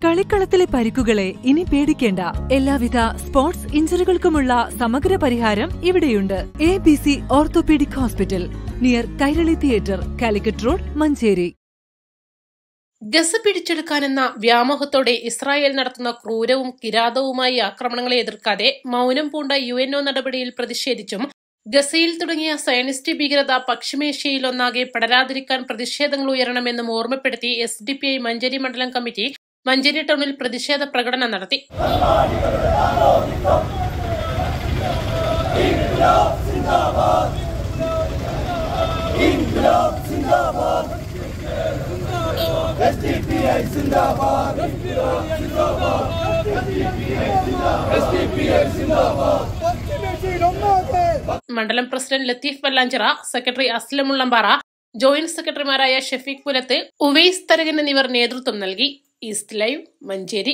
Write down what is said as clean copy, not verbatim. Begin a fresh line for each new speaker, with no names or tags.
കളിക്കളത്തിലെ പരിക്കുകളെ ഇനി പേടിക്കേണ്ട. എല്ലാവിധ സ്പോർട്സ് ഇഞ്ചുറികൾക്കുമുള്ള സമഗ്ര പരിഹാരം ഇവിടെയുണ്ട്. ABC orthopaedic hospital, near Kairali theatre, Calicut road, Manjeri.
Gaza പിടിച്ചെടുക്കാനെന്ന വ്യാമോഹത്തോടെ ഇസ്രായേൽ നടത്തുന്ന ക്രൂരവും കിരാതവുമായ ആക്രമണങ്ങളെ എതിർക്കാതെ മൗനം പൂണ്ട UNO നടപടിയിൽ പ്രതിഷേധിച്ചും ഗസയിൽ തുടങ്ങിയ സയനിസ്റ്റ് ഭീകരത പശ്ചിമേഷ്യയിലൊന്നാകെ പടരാതിരിക്കാൻ പ്രതിഷേധങ്ങൾ ഉയരണമെന്നും ഓർമ്മപ്പെടുത്തി SDPI മഞ്ചേരി മണ്ഡലം കമ്മിറ്റി മഞ്ചേരി ടൗണിൽ പ്രതിഷേധ പ്രകടനം നടത്തി. മണ്ഡലം president Latheef Vallanchira, secretary Aslam Mullampara, joint സെക്രട്ടറിമാരായ ഷഫീഖ് പുലത്ത്, ഉവൈസ് തരകൻ എന്നിവർ നേതൃത്വം നൽകി. East live, Manjeri.